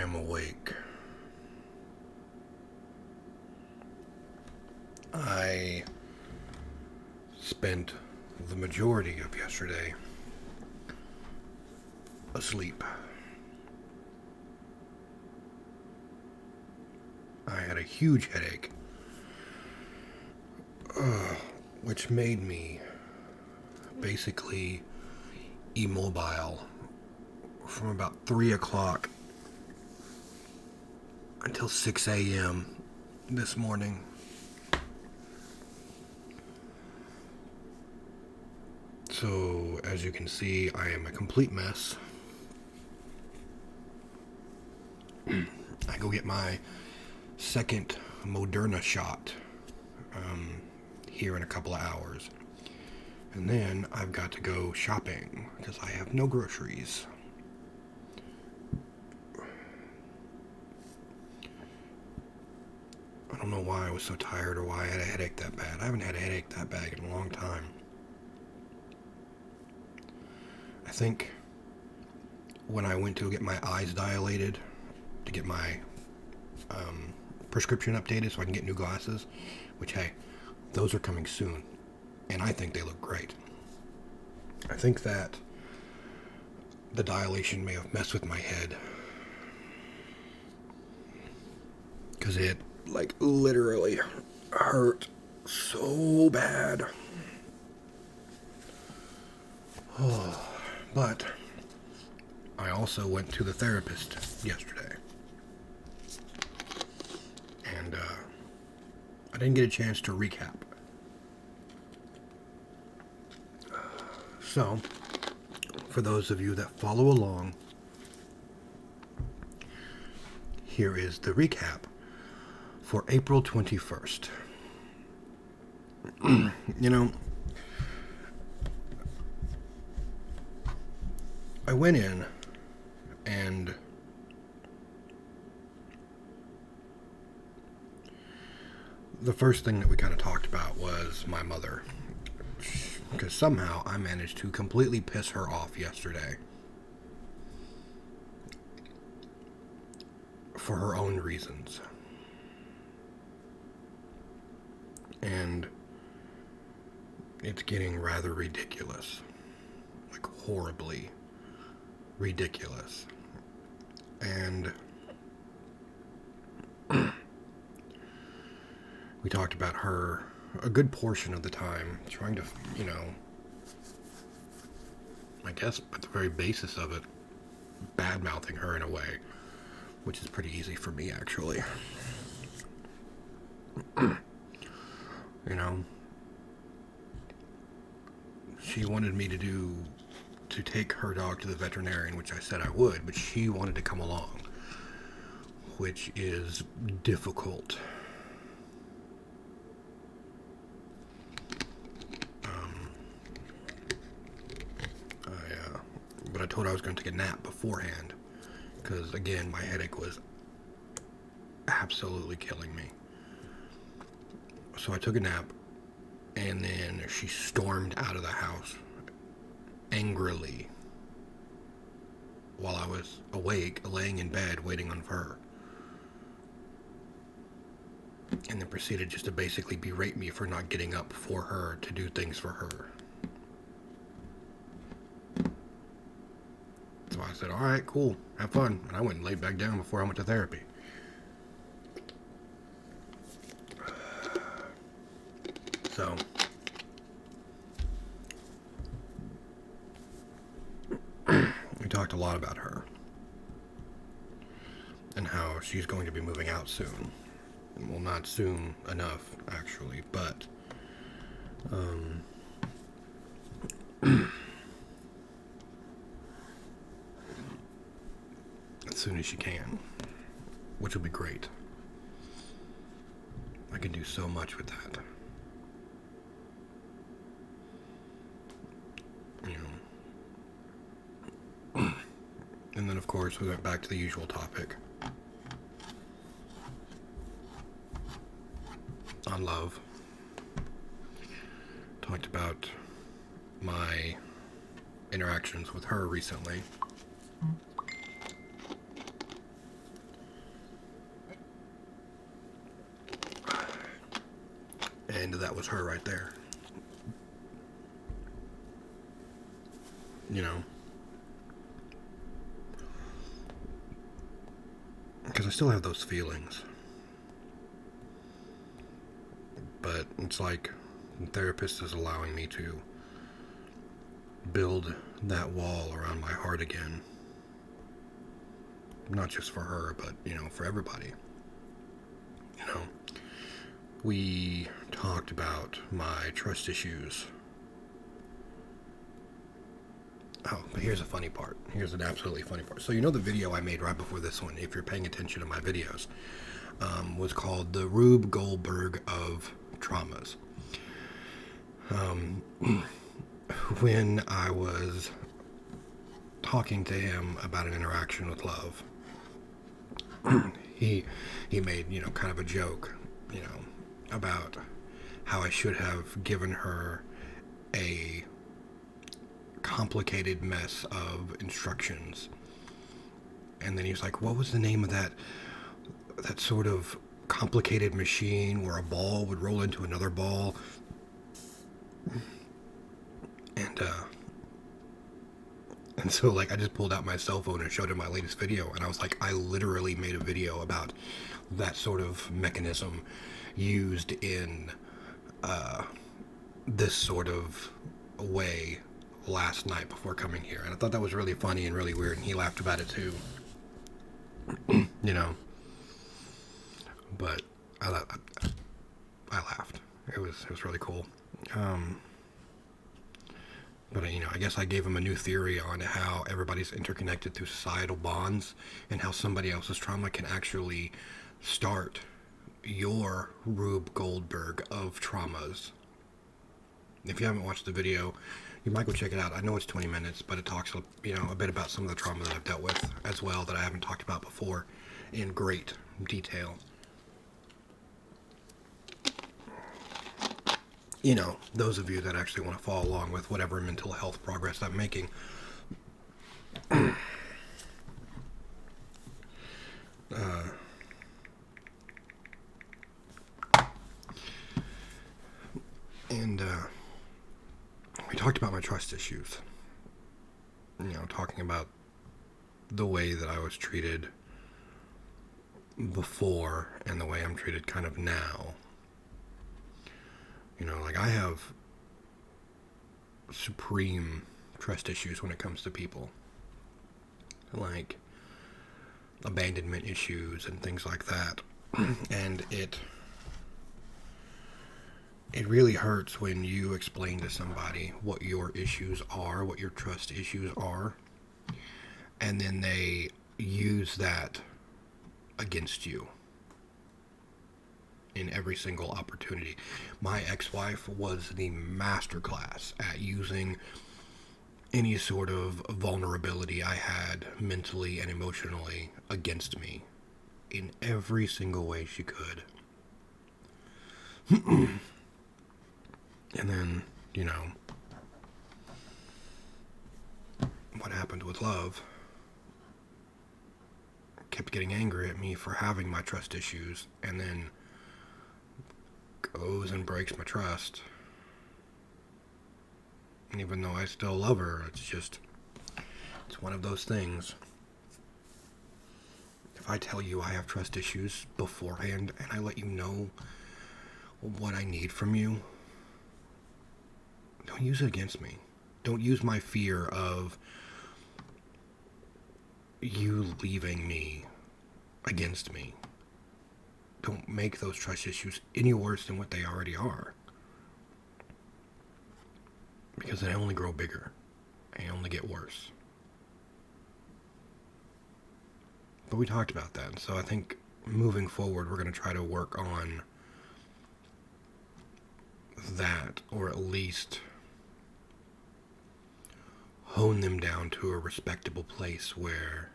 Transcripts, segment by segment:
I am awake. I spent the majority of yesterday asleep. I had a huge headache, which made me basically immobile from about 3 o'clock until 6 a.m. this morning. So, as you can see, I am a complete mess. I go get my second Moderna shot here in a couple of hours. And then I've got to go shopping because I have no groceries. I don't know why I was so tired or why I had a headache that bad. I haven't had a headache that bad in a long time. I think when I went to get my eyes dilated to get my prescription updated so I can get new glasses, which, hey, those are coming soon, and I think they look great. I think that the dilation may have messed with my head because it, literally hurt so bad. Oh. But I also went to the therapist yesterday, and I didn't get a chance to recap. So, for those of you that follow along, here is the recap for April 21st. I went in and the first thing that we kind of talked about was my mother, because somehow I managed to completely piss her off yesterday for her own reasons. And it's getting rather ridiculous, horribly ridiculous. And we talked about her a good portion of the time, trying to, I guess at the very basis of it, bad-mouthing her in a way, which is pretty easy for me, actually. She wanted me to take her dog to the veterinarian, which I said I would, but she wanted to come along, which is difficult. But I told her I was going to take a nap beforehand, because, again, my headache was absolutely killing me. So I took a nap, and then she stormed out of the house angrily while I was awake, laying in bed, waiting on her. And then proceeded just to basically berate me for not getting up for her to do things for her. So I said, all right, cool, have fun. And I went and laid back down before I went to therapy. So, we talked a lot about her and how she's going to be moving out soon. Well, not soon enough, actually, but as soon as she can, which will be great. I can do so much with that. And then, of course, we went back to the usual topic on love. Talked about my interactions with her recently. that was her right there. You know? Because I still have those feelings. But it's like the therapist is allowing me to build that wall around my heart again. Not just for her, but, for everybody. We talked about my trust issues. Oh, but here's a funny part. Here's an absolutely funny part. So the video I made right before this one, if you're paying attention to my videos, was called The Rube Goldberg of Traumas. When I was talking to him about an interaction with love, he made, kind of a joke, about how I should have given her a complicated mess of instructions. And then he was like, what was the name of that sort of complicated machine where a ball would roll into another ball? And so, I just pulled out my cell phone and showed him my latest video, and I was like, I literally made a video about that sort of mechanism used in this sort of way last night before coming here. And I thought that was really funny and really weird, and he laughed about it too. But I laughed. It was really cool. But, I guess I gave him a new theory on how everybody's interconnected through societal bonds, and how somebody else's trauma can actually start your Rube Goldberg of traumas. If you haven't watched the video, you might go check it out. I know it's 20 minutes, but it talks, a bit about some of the trauma that I've dealt with as well that I haven't talked about before in great detail. Those of you that actually want to follow along with whatever mental health progress I'm making. We talked about my trust issues. Talking about the way that I was treated before and the way I'm treated kind of now. I have supreme trust issues when it comes to people. Like abandonment issues and things like that. And it really hurts when you explain to somebody what your issues are, what your trust issues are, and then they use that against you in every single opportunity. My ex-wife was the masterclass at using any sort of vulnerability I had mentally and emotionally against me in every single way she could. And then, what happened with love kept getting angry at me for having my trust issues, and then goes and breaks my trust. And even though I still love her, it's one of those things. If I tell you I have trust issues beforehand and I let you know what I need from you, don't use it against me. Don't use my fear of you leaving me against me. Don't make those trust issues any worse than what they already are. Because they only grow bigger. They only get worse. But we talked about that. So I think moving forward, we're going to try to work on that, or at least hone them down to a respectable place where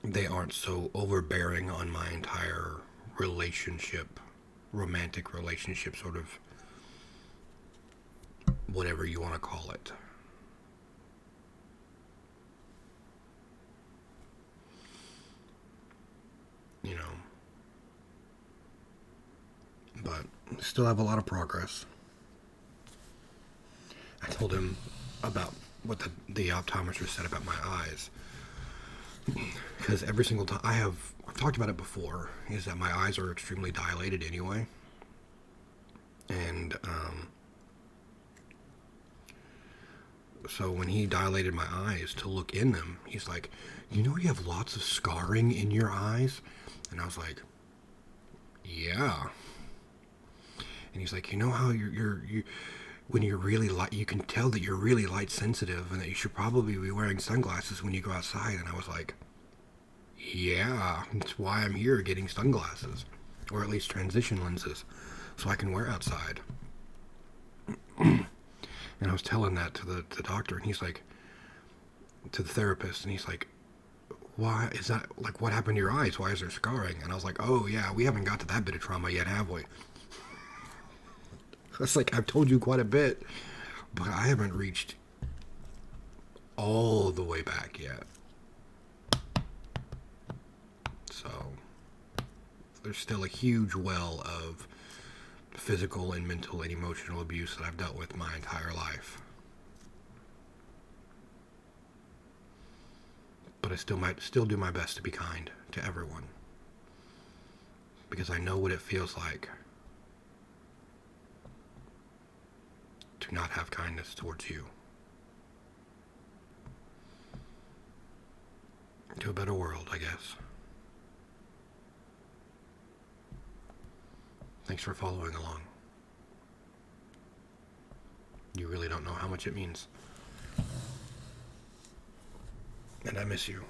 they aren't so overbearing on my entire relationship, romantic relationship, sort of whatever you want to call it. Still have a lot of progress. I told him about what the optometrist said about my eyes. Because every single time I've talked about it before, is that my eyes are extremely dilated anyway. And so when he dilated my eyes to look in them, he's like, you know, you have lots of scarring in your eyes. And I was like, yeah. And he's like, you know how you when you're really light, you can tell that you're really light sensitive, and that you should probably be wearing sunglasses when you go outside. And I was like, yeah, that's why I'm here getting sunglasses, or at least transition lenses, so I can wear outside. And I was telling that to the doctor, and he's like, to the therapist, and he's like, why is that? Like, what happened to your eyes? Why is there scarring? And I was like, oh yeah, we haven't got to that bit of trauma yet, have we? It's like, I've told you quite a bit, but I haven't reached all the way back yet. So there's still a huge well of physical and mental and emotional abuse that I've dealt with my entire life. But I might still do my best to be kind to everyone, because I know what it feels like to not have kindness towards you. To a better world, I guess. Thanks for following along. You really don't know how much it means. And I miss you.